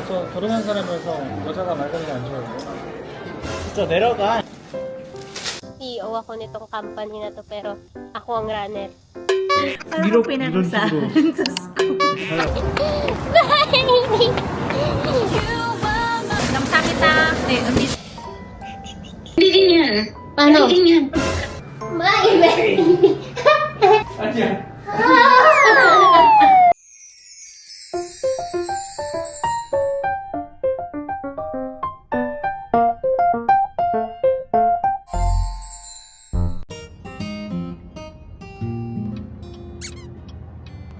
저 결혼한 사람이라서 여자가 맑은 게 안 좋아요. 진짜 내려가. CEO ako nitong company na to, pero ako ang runner. Parang pinarusahan sa school. Namsakit na. Hindi yan. Paano? Hindi yan. 아니야.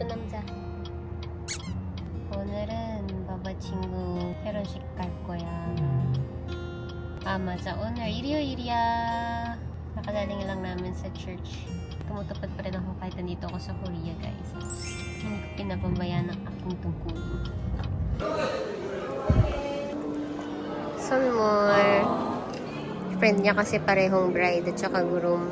남자. 오늘은 바바 친구 결혼식 갈 거야. 아 맞아, 오늘 일요일이야. Nakagaling lang namin sa church. Tumutupad pa rin ako kahit nandito ako sa Korea, guys. Hindi ko pinababayaan ang aking tungkulin. Some more. Friend niya kasi parehong bride at saka groom.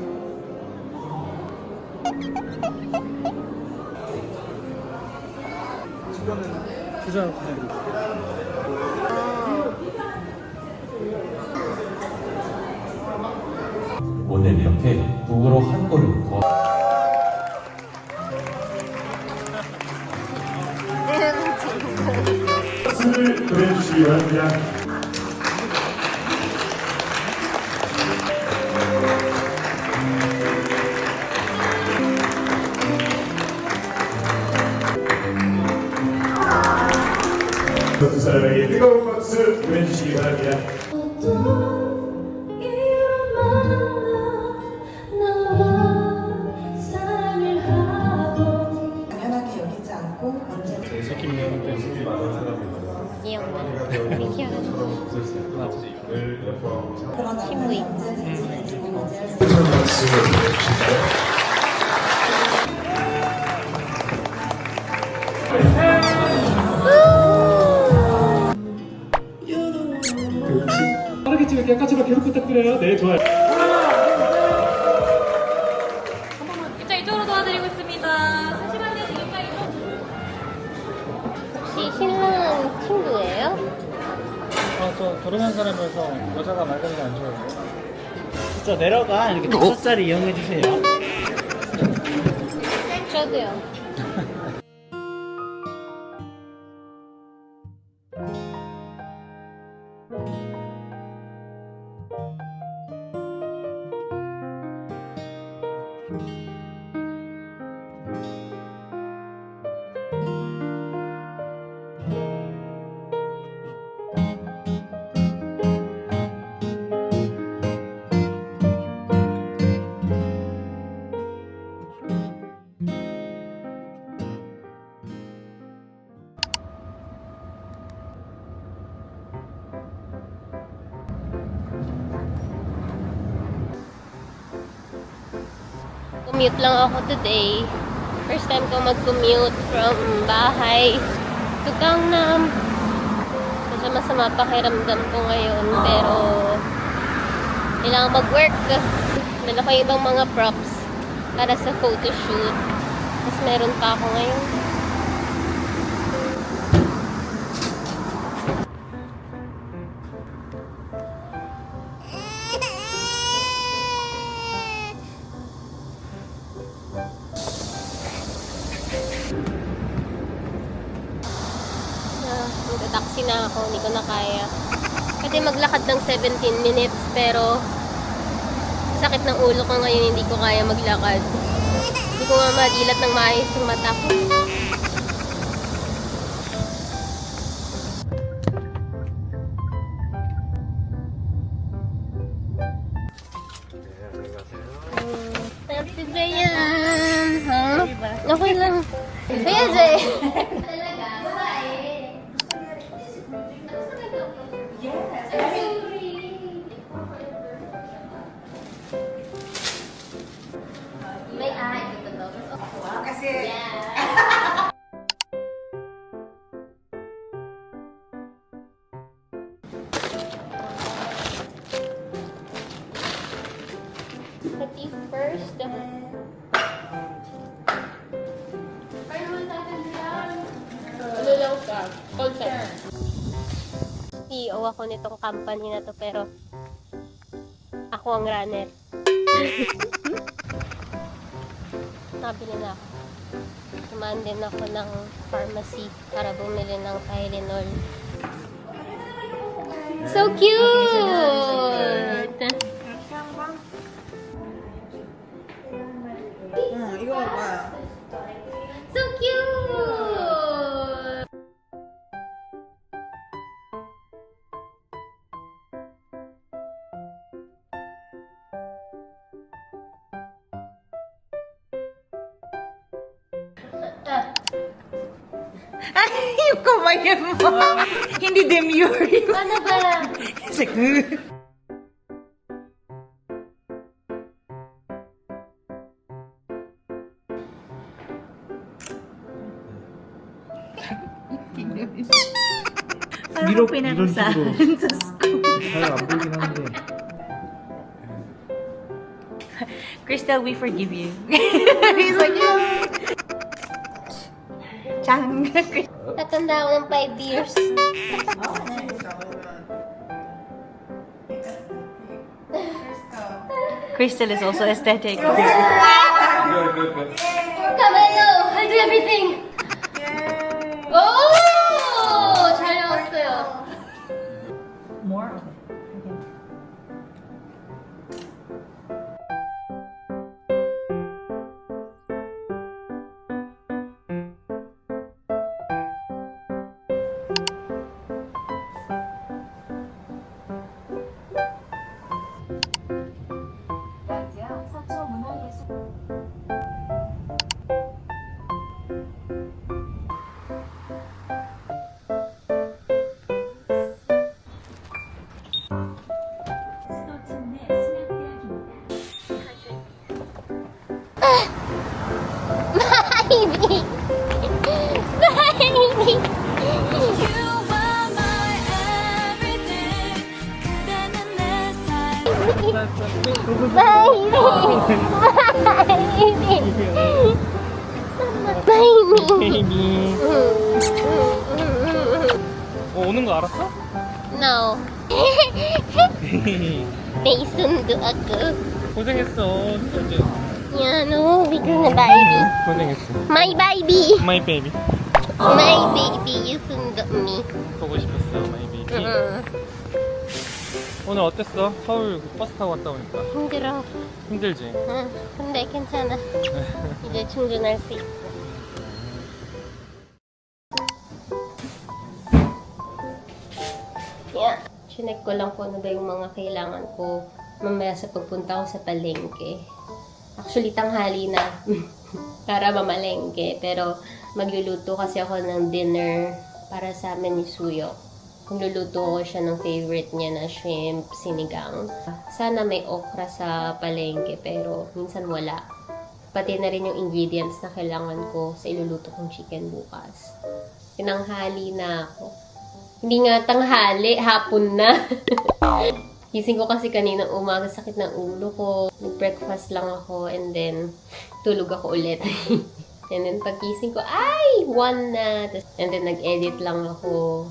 부자. 오늘 이렇게 북으로 한 걸음 더 박수를 보내주시기 바랍니다. 두 사람에게 뜨거운 박수 보내주시기 바랍니다. 당연하게 여기지 않고 언제나 귀여워. 그런 친구이. 언제든지 지금 맞이할 수 있는 박수 보내주실까요? 빠르게 찍을게요. 까지만 계속 부탁드려요. 네, 좋아요. 자, 이쪽으로 도와드리고 있습니다. 잠시만요, 지금까지. 혹시 신랑 친구예요? 저 결혼한 사람이라서 여자가 맑은 게 안 좋아요. 진짜 내려가. 이렇게 5자리 이용해주세요. 저도요. Commute lang ako today. First time ko mag-commute from bahay to Gangnam. Medyo masama pakiramdam ko ngayon, pero kailangan mag-work. Dala ko yung ibang mga props para sa photoshoot. Tapos meron pa ako ngayon. Magta-taxi na ako, hindi ko na kaya. Pwede maglakad ng 17 minutes, pero sakit ng ulo ko ngayon, hindi ko kaya maglakad. Hindi ko nga madilat ng maayos yung mata ko. Happy ba yan? Ha? Okay lang. Kaya, Jay. May ito to. kasi Pati first. Paano mo tatandaan? Ano lang ka? Call center. CEO ako nitong company na to, pero ako ang runner. Nabili na ako. Tumaan din ako ng pharmacy para bumili ng Tylenol. So cute! 이거 봐. So cute! Yung kumayan mo. Hindi demure yun. Ano ba? 위로 이런 식으로 잘 안 보이긴 한데. Crystal, we forgive you. He's like, yeah. Chang. Natanda ako ng 5 years. Crystal is also aesthetic. Camelo! I'll do everything! Oh! 잘 나왔어요. More? Baby! Baby! 베이비. 오는 거 알았어? No. May sundo ako. 고생했어. 어제. Yan, uwi ko na baby. 고생했어. My baby! 마이 베이비. My baby, you sundo me. 보고 싶었어, 마이 베이비. 오늘 어땠어? 서울 버스 타고 갔다 오니까 힘들어. 힘들지? 응, 근데 괜찮아. 이제 충전할 수 있어. Yeah. Chinek ko lang kung ano ba yung mga kailangan ko mamaya sa pagpunta ko sa palengke. Actually, tanghali na para mamalengke. Pero magluluto kasi ako ng dinner para sa amin ni Suyo. Magluluto ko siya ng favorite niya na shrimp sinigang. Sana may okra sa palengke pero minsan wala. Pati na rin yung ingredients na kailangan ko sa iluluto kong chicken bukas. Tinanghali na ako. Hindi nga tanghali, hapon na. Gising ko kasi kanina umaga, sakit ng ulo ko. Nag-breakfast lang ako and then tulog ako ulit. And then pagkising ko, ay! 1 na! And then nag-edit lang ako.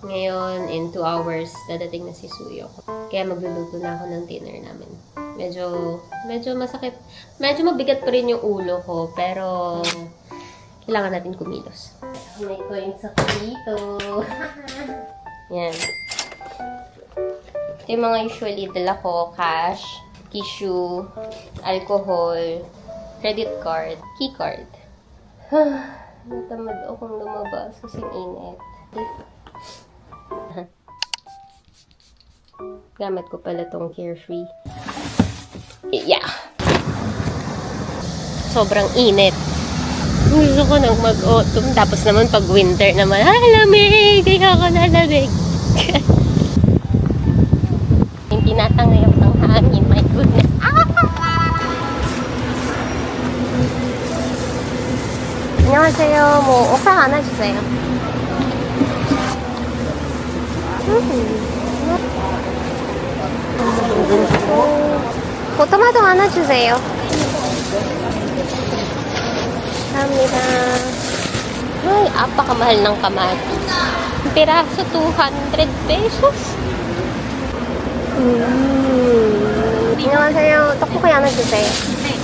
Ngayon, in 2 hours, dadating na si Suyo. Kaya magluluto na ako ng dinner namin. Medyo masakit. Medyo mabigat pa rin yung ulo ko, pero kailangan natin kumilos. May coins ako dito. Yan. Ito yung mga usually dala ko. Cash, tissue, alcohol, credit card, key card. Natamad akong lumabas kasi init. Gamit ko pala tong Carefree. Yeah. Sobrang init. Gusto ko nang mag-autumn. Tapos naman pag winter naman, lamig! Di ako nalamig. Yung tinatangayap ng hangin. My goodness. 안녕하세요. 뭐 옥상 하나 주세요. 토마토 하나 주세요. 감사합니다. Ay, apakamahal ng kamatis. Piraso, 200 pesos. 안녕하세요. 떡볶이 하나 주세요. 네.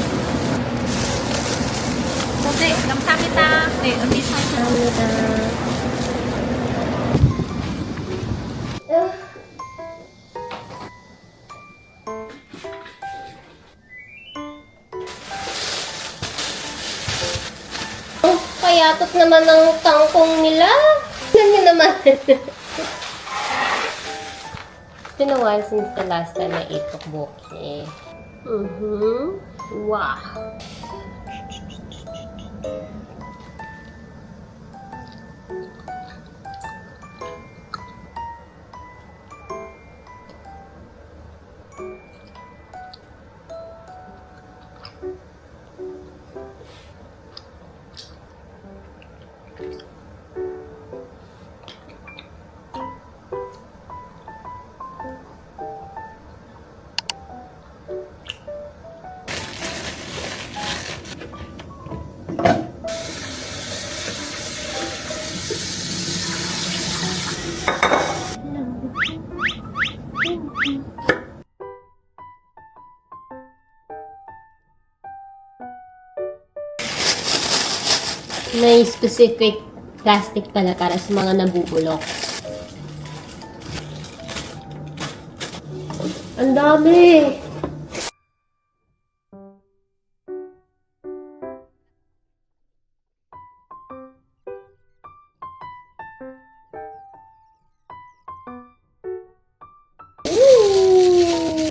네, 감사합니다. 네, 언니 사세요. 감사합니다. Payatot naman ang tangkong nila. Tignan nyo naman. It's been a while since the last time I ate tteokbokki. Wow. May specific plastic pala para sa mga nabubulok. Ang dami!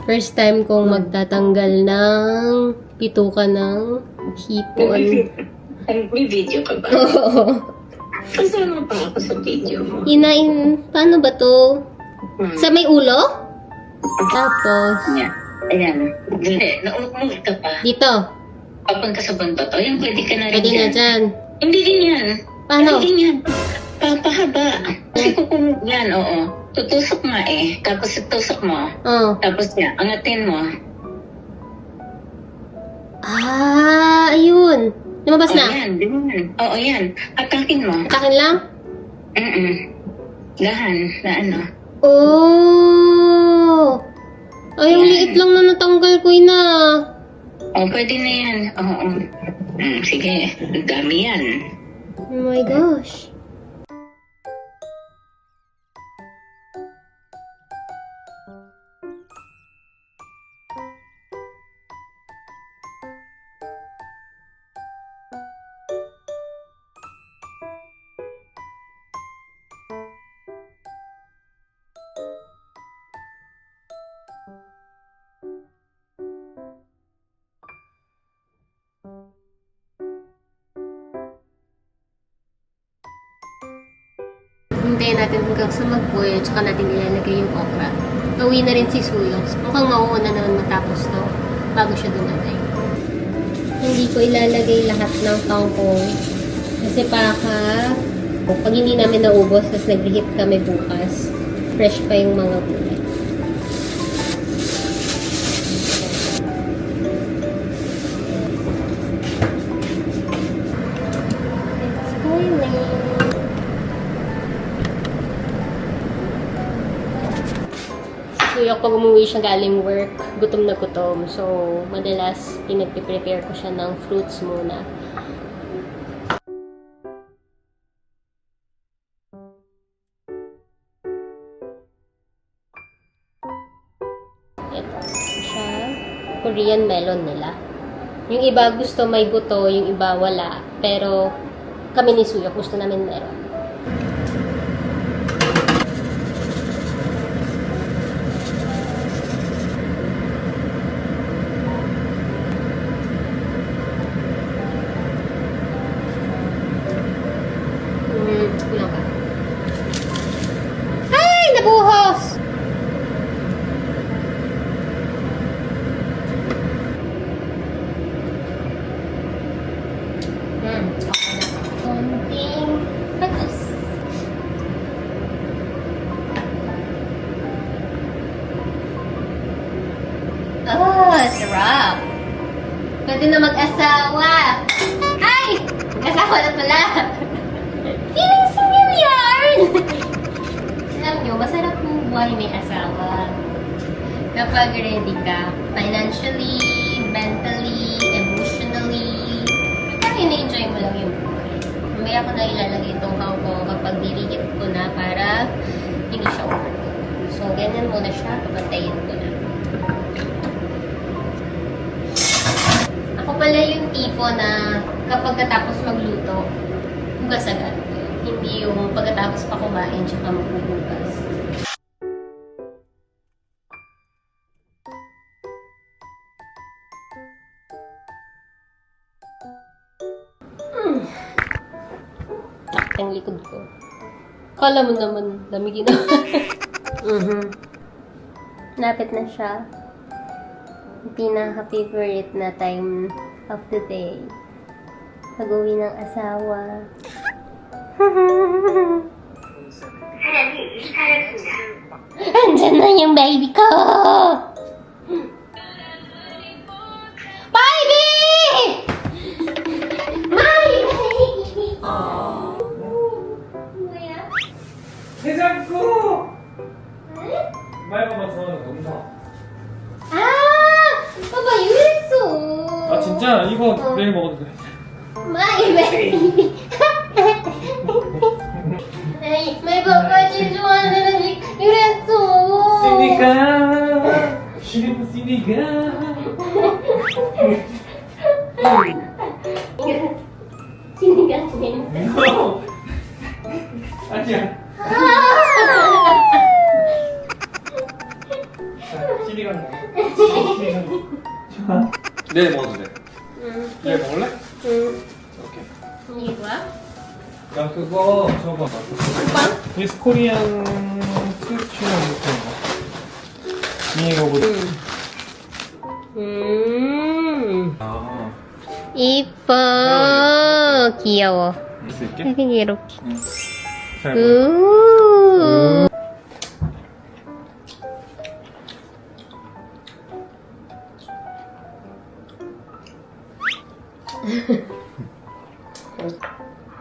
First time kong magtatanggal ng pituka ng hipon. May video ka ba? Oo. Kasama pa ako sa video mo. Paano ba to? Sa may ulo? Tapos, Yan. Ayan. Hindi. Naumukmuk ka pa. dito. Papunta sa bundot. O yan, pwede ka na rin Pwede na yan. dyan. Hindi din yan. Paano? Hindi din yan. Papahaba. Kasi kukumog yan, oo. Tutusok nga eh. Tapos tutusok mo. Oh. Tapos yan, angatin mo. Ah, ayun. Lumabas O na. yan, ganyan. Oo, yan. Atakin mo. Sa akin lang? Dahan, na ano. Oh! Ay, ang liit lang na natanggal ko na. O, pwede na yan. Oo. Sige, dami yan. Oh my gosh. Hintayin natin hanggang sa mag-boil, tsaka natin ilalagay yung okra. Pauwi na rin si Suyos. Mukhang mauuna naman matapos to bago siya dumating. Hindi ko ilalagay lahat ng kangkong kasi baka pag hindi namin naubos, tapos nag-reheat kami bukas, fresh pa yung mga gulay. It's boiling. Suyok pag umuwi siya galing work, gutom na gutom. So, madalas pinag-prepare ko siya ng fruits muna. Ito siya. Korean melon nila. Yung iba gusto may buto, yung iba wala. Pero kami ni Suyok gusto namin meron. Kulang ka. Ay! Nabuhos! Okay na. Konting patis. Oh, sarap! Pwede na mag-asawa! Ay! Mag-asawa na pala! Feeling single yarn! masarap yung buhay may asawa. Kapag ready ka, financially, mentally, emotionally, parang ina-enjoy mo lang yung buhay. Mamaya ko na ilalagay itong hang ko kapag dirigit ko na para hindi siya overcook. So, ganyan muna siya, papantayin ko na. Ako pala yung tipo na kapag katapos magluto, hugas agad. Hindi yung pagkatapos pa kumain tsaka maghuhugas. Ang likod ko. Kala mo naman, dami ginawa. Napit na siya. Pinaka-favorite na time of the day. Pag-uwi ng asawa. Andyan na yung baby ko! Baby! My baby! 뭐야? 해장국! 말고만 좋아하는 농사. 아! 봐봐, 이랬어! 아 진짜? 이거 내일 먹어도 돼. My baby! Ay, may babae 좋아하는 이랬어! 시니까 시리프 시니까 Sinigang 냄새. No. 아니야. 시니강 먹어. 시니강 좋아. 내일 먹어도 돼. 내일 먹을래? 응. 오케이. 이게 뭐야? 야 그거 저거 미스 코리안 스튜 같은 거. 이거 아. 이뻐. 귀여워. 있을게. 되게 이렇게. 잘 봐. 우.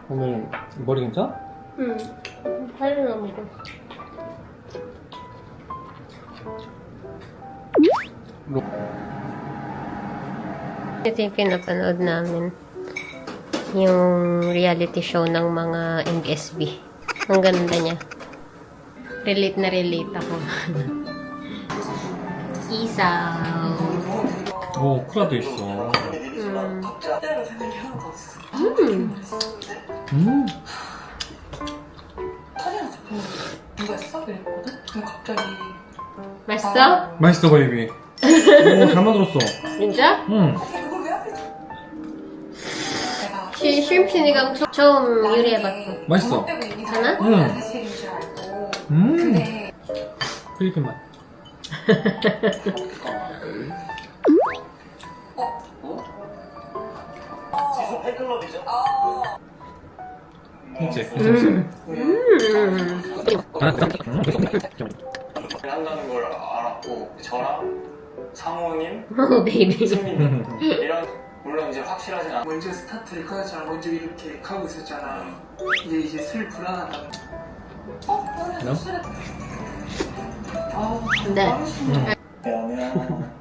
오늘 머리 괜찮아? 응. 살을 너무 먹어. Ito yung pinapanood namin. Yung reality show ng mga MSB. Ang ganda niya. Relate na relate ako. Isaw. 오 쿠라도 있어. 맛있어? 맛있어 베이비. 오잘 만들었어. 진짜? 응. 슈림프 시니강 처음 요리해봤어. 맛있어. 괜찮아? 응. 필리핀 맛. 그치? 한다는 걸 알았고 저랑 상호님, 오 베이비. 승민이랑 물론 이제 확실하진 않아. 먼저 스타트를 꺼졌잖아. 먼저 이렇게 가고 있었잖아. 이제 슬 불안하다. 네. 왜냐면